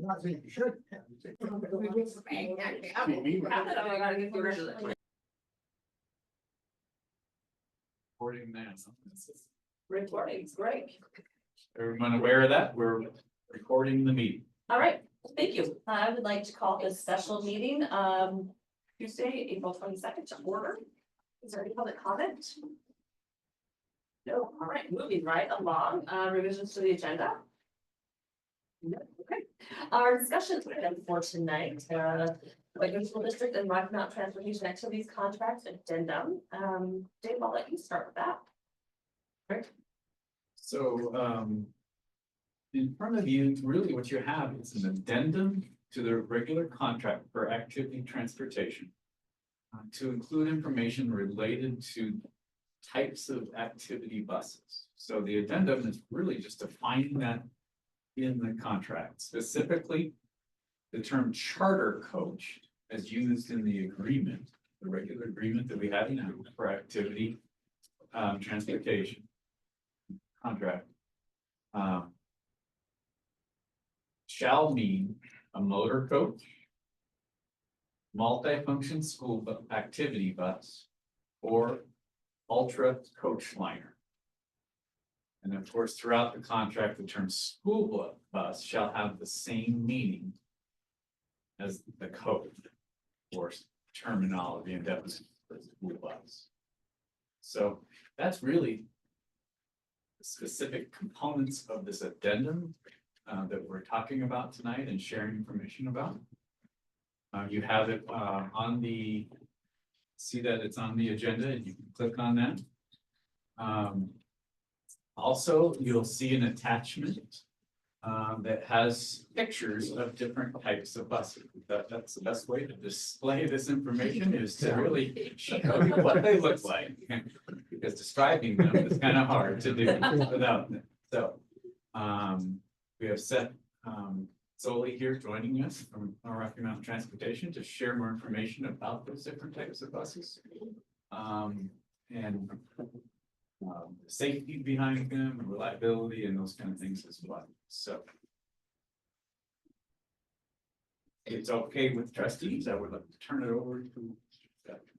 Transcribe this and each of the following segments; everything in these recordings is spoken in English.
Not saying you should. Recording now. Recording's great. Everyone aware of that? We're recording the meeting. All right, thank you. I would like to call this special meeting, Tuesday, April 22nd to order. Is there any public comment? No, all right, moving right along, revisions to the agenda. No, okay. Our discussion item for tonight, Whitefish School District and Rocky Mountain Transportation Activities Contract Addendum. Dave, I'll let you start with that. Right. So, in front of you, really what you have is an addendum to the regular contract for activity transportation. To include information related to types of activity buses. So the addendum is really just defining that in the contract, specifically the term charter coach as used in the agreement, the regular agreement that we have now for activity transportation contract. Shall mean a motor coach, multifunction school activity bus, or ultra coach liner. And of course, throughout the contract, the term school bus shall have the same meaning as the code or terminology and definition for school bus. So that's really the specific components of this addendum that we're talking about tonight and sharing information about. You have it on the, see that it's on the agenda and you can click on that. Also, you'll see an attachment that has pictures of different types of buses. That's the best way to display this information is to really show you what they look like. Because describing them is kind of hard to do without them. So we have Seth Solely here joining us from Rocky Mountain Transportation to share more information about those different types of buses. And safety behind them, reliability, and those kind of things as well. So if it's okay with trustees, I would like to turn it over to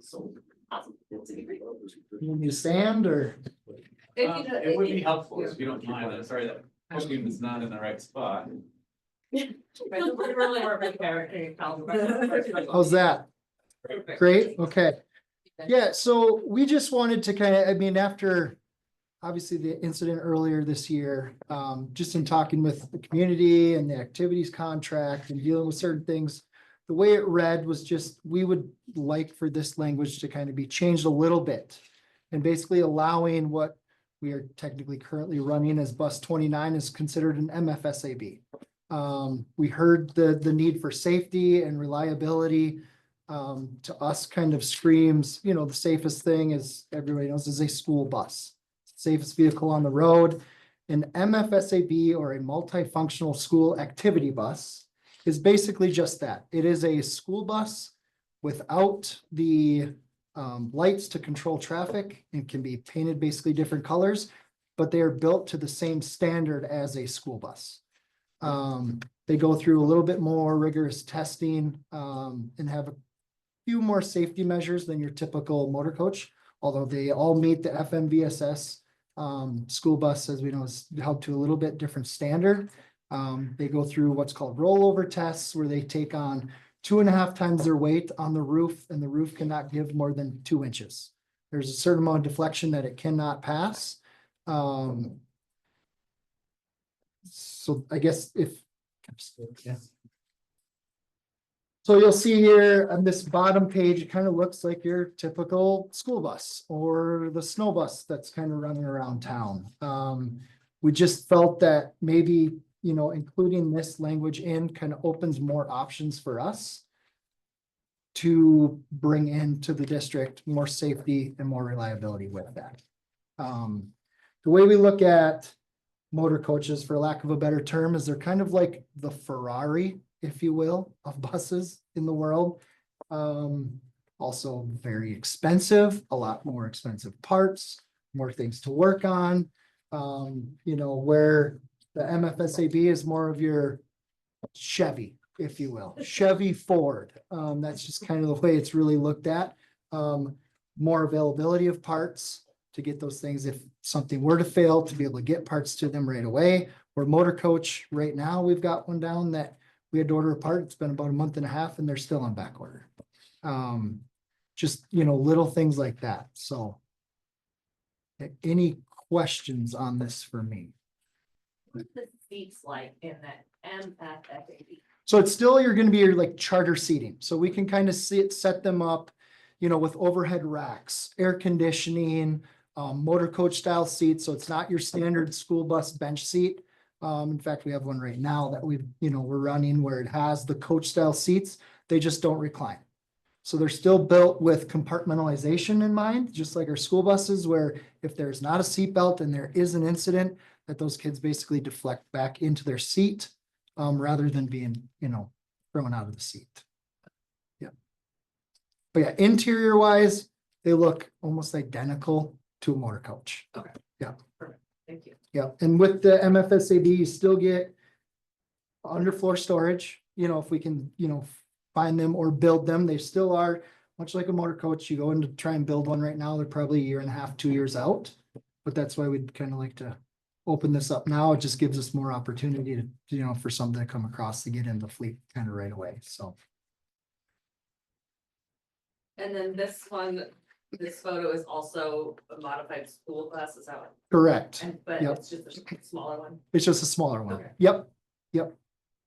Solely. Awesome. You need sand or? It would be helpful if you don't mind. I'm sorry that podium is not in the right spot. How's that? Great, okay. Yeah, so we just wanted to kind of, I mean, after obviously the incident earlier this year, just in talking with the community and the activities contract and dealing with certain things, the way it read was just, we would like for this language to kind of be changed a little bit. And basically allowing what we are technically currently running as bus 29 is considered an MFSAB. We heard the need for safety and reliability. To us kind of screams, you know, the safest thing is, everybody knows, is a school bus. Safest vehicle on the road. An MFSAB or a multifunctional school activity bus is basically just that. It is a school bus without the lights to control traffic and can be painted basically different colors, but they are built to the same standard as a school bus. They go through a little bit more rigorous testing and have a few more safety measures than your typical motor coach, although they all meet the FMVSS school bus, as we know, is held to a little bit different standard. They go through what's called rollover tests where they take on 2.5 times their weight on the roof, and the roof cannot give more than 2 inches. There's a certain amount of deflection that it cannot pass. So I guess if, yeah. So you'll see here on this bottom page, it kind of looks like your typical school bus or the snow bus that's kind of running around town. We just felt that maybe, you know, including this language in kind of opens more options for us to bring into the district more safety and more reliability with that. The way we look at motor coaches, for lack of a better term, is they're kind of like the Ferrari, if you will, of buses in the world. Also very expensive, a lot more expensive parts, more things to work on. You know, where the MFSAB is more of your Chevy, if you will, Chevy Ford. That's just kind of the way it's really looked at. More availability of parts to get those things. If something were to fail, to be able to get parts to them right away. Where Motor Coach, right now, we've got one down that we had to order a part. It's been about a month and a half and they're still on back order. Just, you know, little things like that. So any questions on this for me? What's the seats like in that MFSAB? So it's still, you're gonna be your like charter seating, so we can kind of see it, set them up, you know, with overhead racks, air conditioning, motor coach style seats, so it's not your standard school bus bench seat. In fact, we have one right now that we've, you know, we're running where it has the coach style seats, they just don't recline. So they're still built with compartmentalization in mind, just like our school buses, where if there's not a seat belt and there is an incident, that those kids basically deflect back into their seat, rather than being, you know, thrown out of the seat. Yeah. But yeah, interior wise, they look almost identical to a motor coach. Okay. Yeah. Perfect. Thank you. Yeah, and with the MFSAB, you still get underfloor storage, you know, if we can, you know, find them or build them, they still are much like a motor coach. You go in to try and build one right now, they're probably 1.5 years, 2 years out. But that's why we'd kind of like to open this up now. It just gives us more opportunity to, you know, for something to come across to get into the fleet kind of right away, so. And then this one, this photo is also a modified school bus, is that one? Correct, And, but Yep. it's just a smaller one. it's just a smaller one. Okay. Yep,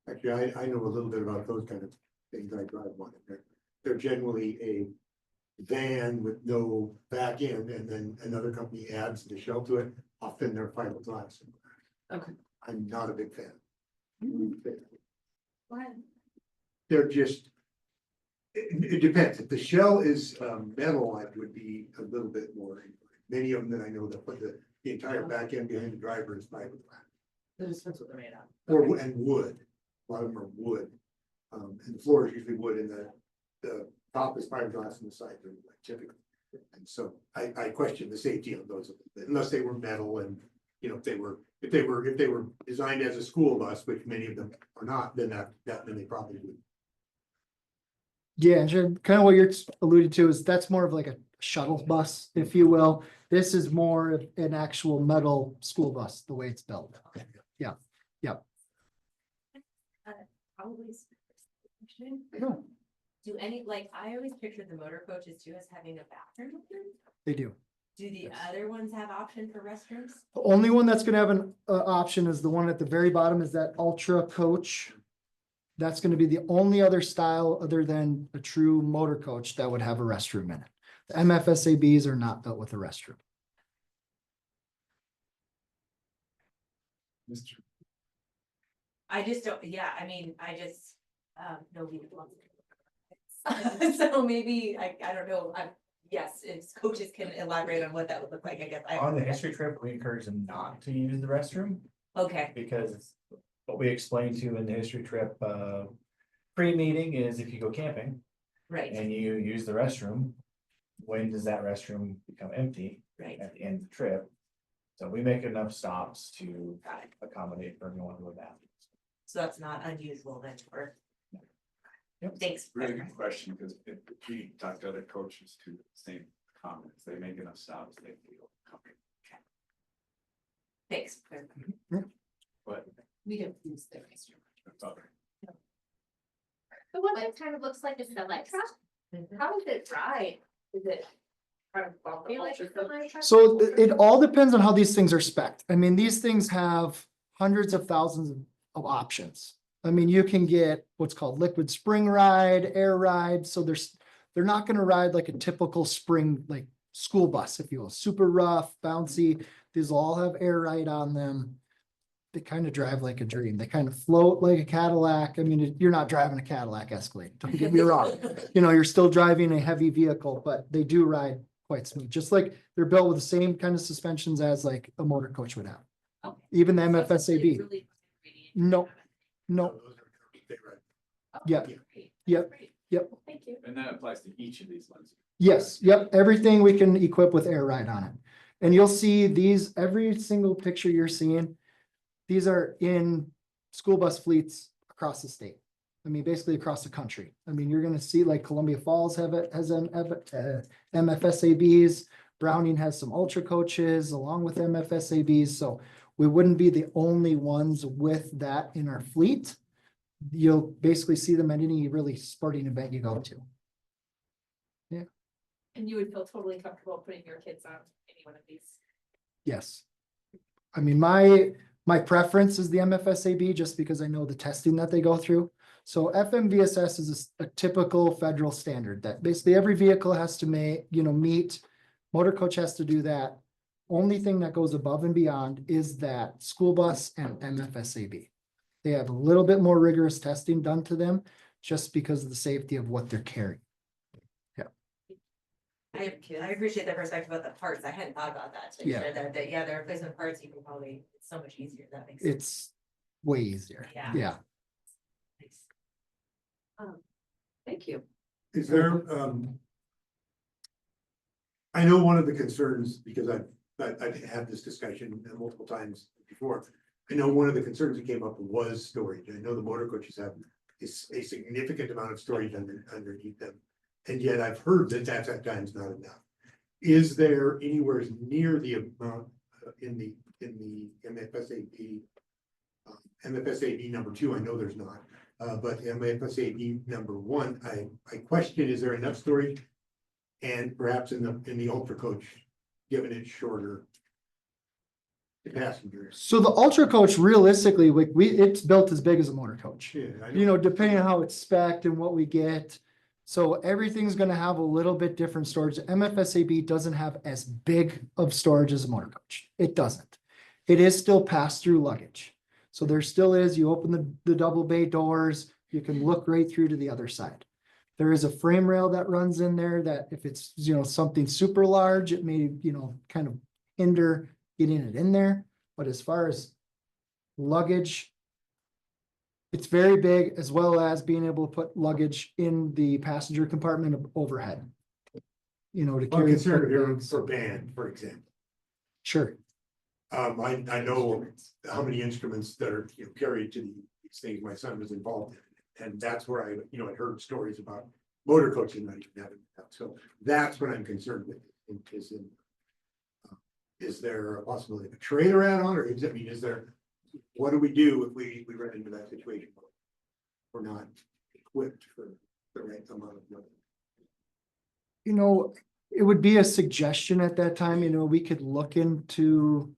Actually, I know a little bit about those kind of things. I drive one. They're generally a van with no back end, and then another company adds the shell to it. Often they're fiberglass. Okay. I'm not a big fan. Go ahead. They're just, it depends. If the shell is metal, I would be a little bit more. Many of them that I know that put the entire back end behind the driver is fiberglass. That just depends what they're made of. Or, and wood. A lot of them are wood. And the floor is usually wood and the top is fiberglass and the sides are like typically. And so I question the safety of those, unless they were metal and, you know, if they were designed as a school bus, which many of them are not, then then they probably would. yeah, and kind of what you're alluded to is that's more of like a shuttle bus, if you will. This is more of an actual metal school bus, the way it's built. Yeah, yeah. Probably. Yeah, Do any, like, I always pictured the motor coaches too as having a bathroom with them. they do. Do the other ones have option for restrooms? The only one that's gonna have an option is the one at the very bottom is that Ultra Coach. That's gonna be the only other style other than a true motor coach that would have a restroom in it. The MFSABs are not built with a restroom. Mr. I just don't, yeah, I mean, I just, nobody wants it. So maybe, I don't know, yes, if coaches can elaborate on what that would look like, I guess. On the history trip, we encourage them not to use the restroom Okay, because what we explained to you in the history trip, pre-meeting is if you go camping right, and you use the restroom, when does that restroom become empty? right. At the end of the trip. So we make enough stops to accommodate for everyone to go back. So that's not unusual then for. Yep. Thanks. Really good question, because we talked to other coaches too, same comments, they make enough stops, they feel comfortable. Thanks. But We don't use the restroom. other, The one that kind of looks like a semi truck, how does it ride? Is it? Kind of bumpy like a semi truck? So it all depends on how these things are spec'd. I mean, these things have hundreds of thousands of options. I mean, you can get what's called liquid spring ride, air ride, so they're not gonna ride like a typical spring, like school bus, if you will, super rough, bouncy. These all have air ride on them. They kind of drive like a dream. They kind of float like a Cadillac. I mean, you're not driving a Cadillac Escalade, don't get me wrong. You know, you're still driving a heavy vehicle, but they do ride quite smooth, just like they're built with the same kind of suspensions as like a motor coach would have. Okay. Even the MFSAB. No, no, Those are gonna be right. yep, yep, yep. Thank you. and that applies to each of these ones. Yes, yep, everything we can equip with air ride on it. And you'll see these, every single picture you're seeing, these are in school bus fleets across the state. I mean, basically across the country. I mean, you're gonna see like Columbia Falls has MFSABs. Browning has some ultra coaches along with MFSABs, so we wouldn't be the only ones with that in our fleet. You'll basically see them at any really sporting event you go to. And you would feel totally comfortable putting your kids on any one of these? Yes. I mean, my preference is the MFSAB just because I know the testing that they go through. So FMVSS is a typical federal standard that basically every vehicle has to meet. Motor coach has to do that. Only thing that goes above and beyond is that school bus and MFSAB. They have a little bit more rigorous testing done to them just because of the safety of what they're carrying. I appreciate the perspective about the parts. I hadn't thought about that. Yeah. Yeah, the replacement parts, you can probably, it's so much easier. That makes sense. It's way easier. Yeah. Yeah. Thank you. Is there, I know one of the concerns, because I've had this discussion multiple times before. I know one of the concerns that came up was storage. I know the motor coaches have a significant amount of storage underneath them. And yet I've heard that that's at times not enough. Is there anywhere near the amount in the MFSAB? MFSAB number 2, I know there's not, but MFSAB number 1, I question, is there enough storage? And perhaps in the ultra coach, given it shorter passengers. So the ultra coach, realistically, it's built as big as a motor coach. Yeah, I know. Depending on how it's spec'd and what we get. So everything's gonna have a little bit different storage. MFSAB doesn't have as big of storage as a motor coach. It doesn't. It is still pass-through luggage. So there still is, you open the double bay doors, you can look right through to the other side. There is a frame rail that runs in there that if it's, something super large, it may, kind of hinder getting it in there. But as far as luggage, it's very big, as well as being able to put luggage in the passenger compartment overhead. To I'm carry. concerned here for band, for example. Sure. I know how many instruments that are carried to these things my son was involved in. And that's where I heard stories about motor coaching not even having that. So that's what I'm concerned with. Is there a possibility of a trailer add-on, or is there, what do we do if we run into that situation? We're not equipped for the right amount of money. It would be a suggestion at that time, we could look into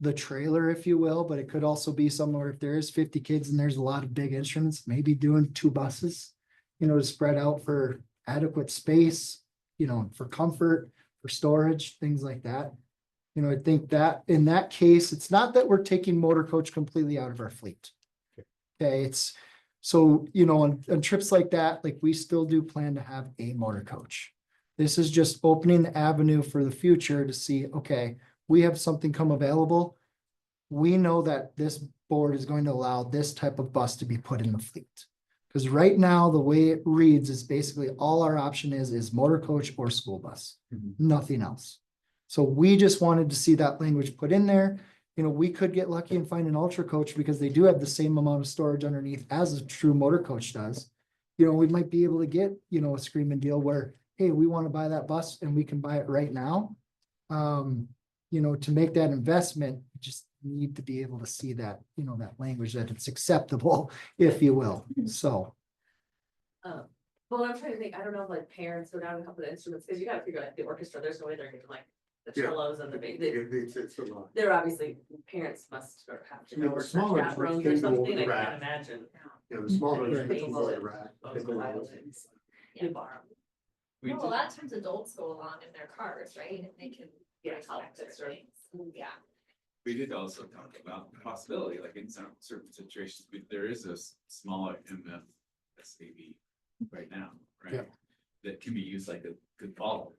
the trailer, if you will, but it could also be somewhere if there is 50 kids and there's a lot of big instruments, maybe doing 2 buses, to spread out for adequate space, for comfort, for storage, things like that. I think that in that case, it's not that we're taking motor coach completely out of our fleet. Okay, it's so, on trips like that, like we still do plan to have a motor coach. This is just opening the avenue for the future to see, okay, we have something come available. We know that this board is going to allow this type of bus to be put in the fleet. Because right now, the way it reads is basically all our option is motor coach or school bus, nothing else. So we just wanted to see that language put in there. We could get lucky and find an ultra coach because they do have the same amount of storage underneath as a true motor coach does. We might be able to get, a screaming deal where, hey, we want to buy that bus and we can buy it right now. To make that investment, you just need to be able to see that, that language that it's acceptable, if you will. So. Well, I'm trying to think, I don't know if like parents go down and help with the instruments, because you gotta figure out the orchestra, there's no way they're getting like the Yeah. cellos and the big, It's a lot. they're obviously, parents must or have to I mean, know, the or smaller chaperones can or go something, over I the can't rack. imagine. The smaller Right. ones can go in the rack. Those They go in the- violins. You borrow. We Well, a did- lot of times adults go along in their cars, right? And they can. Yeah, help that's with right. things. Yeah. We did also talk about the possibility, like in some certain situations, there is a smaller MFSAB right now, right? Yeah. That can be used like a good ball.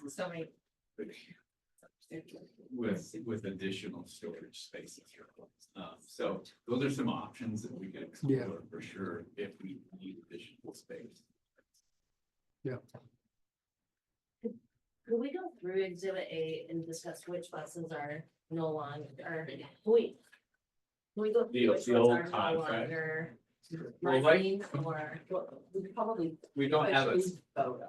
So many. With additional storage spaces. So those are some options that we could explore for sure if we need additional space. Will we go through exhibit A and discuss which buses are no longer, or wait? Can we go The- through which the ones old are no contract. longer Well, like- running, or, well, we could probably. We don't have a, Vote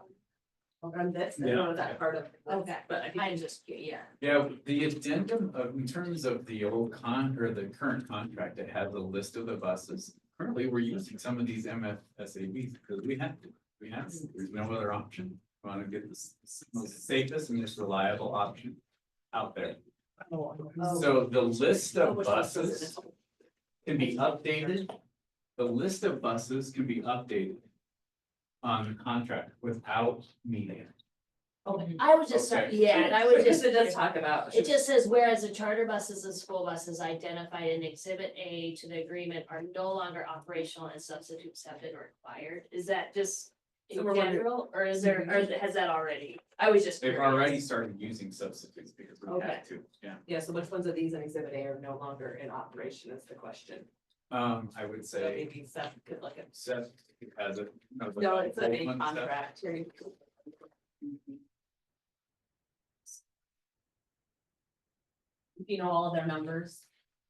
on this, I Yeah. don't know that part of. Okay. But I think I'm just, yeah. yeah, the addendum of, in terms of the old or the current contract, it had the list of the buses. Currently, we're using some of these MFSABs because we have to, there's no other option. We want to get the most safest and most reliable option out there. So the list of buses can be updated. The list of buses can be updated on the contract without meeting. Okay. I was just, Okay. yeah, and I would just, It does talk about. it just says, whereas the charter buses and school buses identified in exhibit A to the agreement are no longer operational and substitutes have been required. Is that just So in we're wondering- general, or is there, or has that already? I was just They've curious. already started using substitutes because we Okay. had to, yeah. Yeah, so which ones of these in exhibit A are no longer in operation is the question. I would So say maybe Seth could look at. Seth has it. No, it's a main contract. Here you go. You know all of their numbers.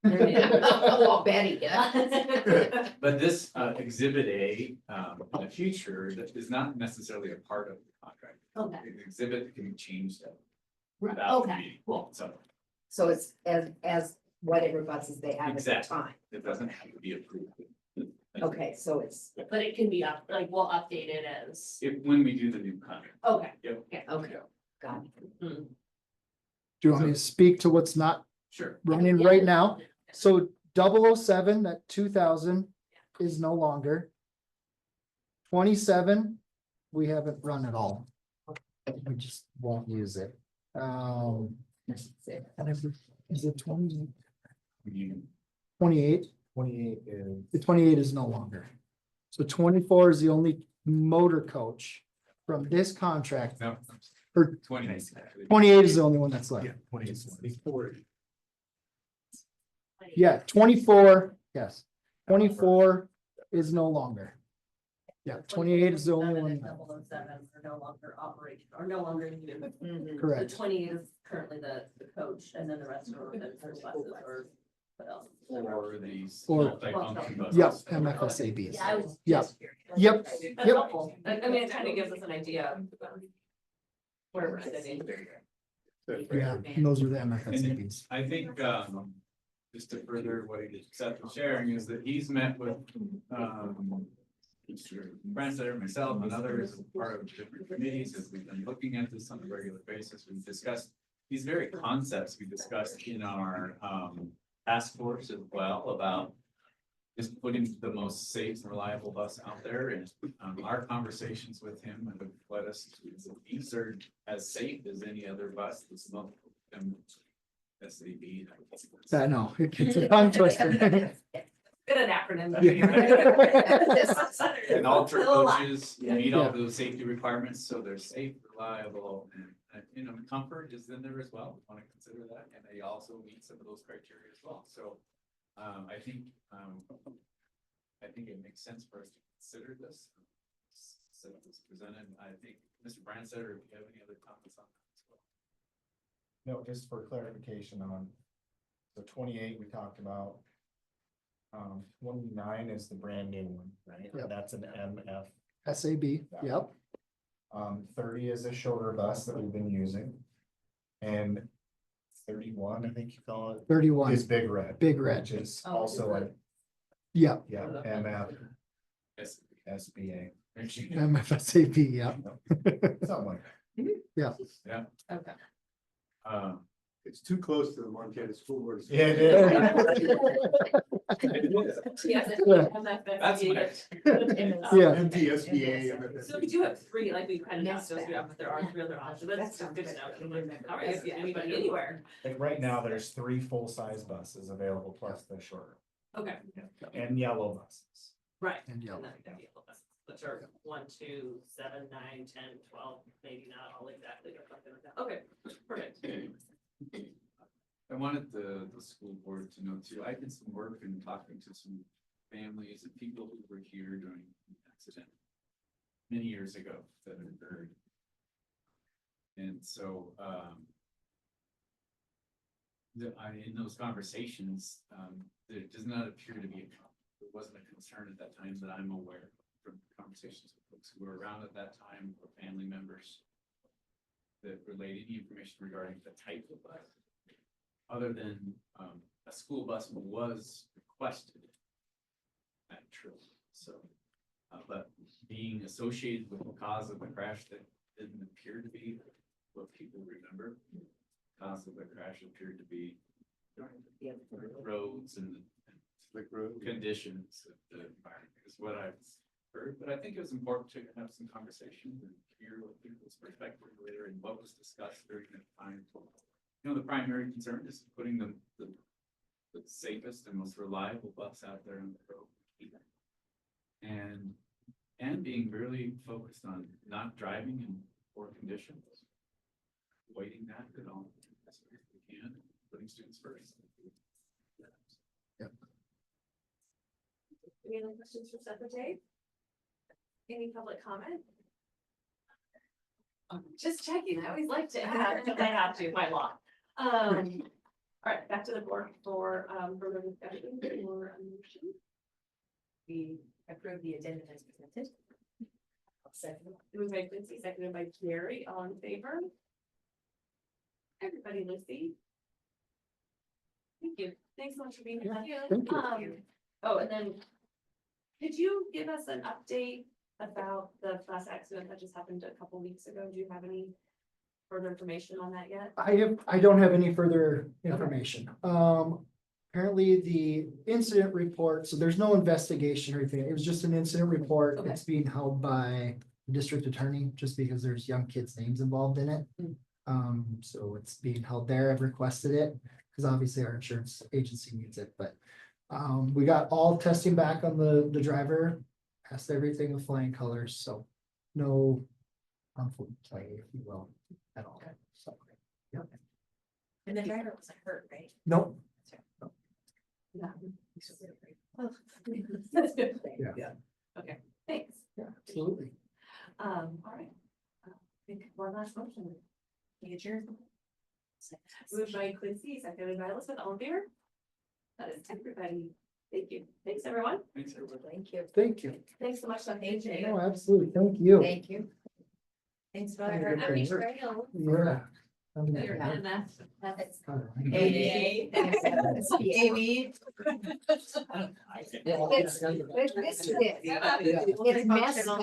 Oh, Betty, yeah. But this exhibit A, in the future, that is not necessarily a part of the contract. Okay. The exhibit can be changed at Right, without the okay, meeting, cool. so So it's as whatever buses they have at the Exactly. time. it doesn't have to be approved. Okay, so it's, But it can be up, like, we'll update it as, When we do the new contract. okay. okay, got it. Do you want me to speak to what's not Sure. running right now? So 007, that 2000 is no longer. 27, we haven't run at all. We just won't use it. Is it 20? You- 28? 28 is. The 28 is no longer. So 24 is the only motor coach from this contract. No. Or 20. 28 is the only one that's left. 24. Yeah, 24, yes. 24 is no longer. Yeah, 28 is the only one. 007 are no longer operating, or no longer in use. The Correct. 28 is currently the coach, and then the rest are the buses, or what else? Or these. Or- multi-function buses. Yep, MFSABs. Yeah, I was Yep. just curious. Yep. That's Yep. helpful. I mean, it kind of gives us an idea of where we're sitting. Yeah, and those are the MFSABs. I think, just to further what Seth was sharing is that he's met with, Mr. Branstetter, myself and others, as part of different committees, as we've been looking at this on a regular basis. We've discussed these very concepts we discussed in our, task force as well about just putting the most safe and reliable bus out there, and, our conversations with him have led us to, these are as safe as any other bus that's not, SAB. I know, it's a tongue twister. Good an acronym. And ultra Still alive. coaches meet all those safety requirements, so they're safe, reliable, and, you know, comfort is in there as well. We want to consider that, and they also meet some of those criteria as well, so. I think it makes sense for us to consider this. So it was presented, I think, Mr. Branstetter, if you have any other comments on that as well. No, just for clarification on, so 28 we talked about. 29 is the brand new one, right? Yep. That's an MF. SAB, yep. 30 is a shorter bus that we've been using. And 31, I think you call it, 31, is Big Red. Big Red. Which is Oh, also is a, Yeah, yeah, MF, Yes. SBA, MFSAB, yeah. something like Okay. It's too close to the Montana School Board. that. Yeah, it is. Yes. That's Yeah. MTSBA. So we do have three, like we kind of discussed those, but there are three other options, that's good to know. All right, yeah, anybody, anywhere. Like right now, there's 3 full-size buses available plus the shorter Okay, and yellow buses. right. And yellow. then the yellow buses, which are 1, 2, 7, 9, 10, 12, maybe not all exactly, but something like that. Okay, perfect. I wanted the school board to know too, I did some work in talking to some families and people who were here during the accident many years ago that occurred. And so, in those conversations, there does not appear to be, there wasn't a concern at that time that I'm aware of from conversations with folks who were around at that time, or family members that relayed any information regarding the type of bus. Other than, a school bus was requested at trip, so. But being associated with the cause of the crash that didn't appear to be what people remember. Cause of the crash appeared to be roads and conditions of the environment is what I've heard, but I think it was important to have some conversations and hear what people's perspective were and what was discussed during that time. You know, the primary concern is putting the safest and most reliable bus out there on the road. And being really focused on not driving in poor conditions. Avoiding that at all as much as we can, putting students first. Yep. Any other questions for Secretary? Any public comment? Just checking, I always like to ask, I have to, by law. All right, back to the board for, further discussion or a motion. We approve the agenda as presented. Second. It was by Quincy, seconded by Gary, all in favor? Everybody, Lucy. Thank you. Thanks so much for being here. Thank you. Oh, and then could you give us an update about the bus accident that just happened a couple weeks ago? Do you have any further information on that yet? I don't have any further information. Apparently the incident report, so there's no investigation or anything. It was just an incident report. Okay. It's being held by the district attorney just because there's young kids' names involved in it. So it's being held there. I've requested it because obviously our insurance agency needs it, but we got all testing back on the driver, passed everything with flying colors, so no harmful play, if you will, at all. So, yeah. And the driver wasn't hurt, right? Nope. Yeah. Yeah. Okay, thanks. Yeah, absolutely. All right. I think one last motion. You adjourn. Moved by Quincy, seconded by Elizabeth, all in favor? That is everybody. Thank you. Thanks, everyone. Thanks, everybody. Thank you. Thank you. Thanks so much, Dr. Jay. No, absolutely. Thank you. Thank you. Thanks for Thank your. you. Happy trail. Yeah. You're doing that. That's. Amy. Amy. It's messy.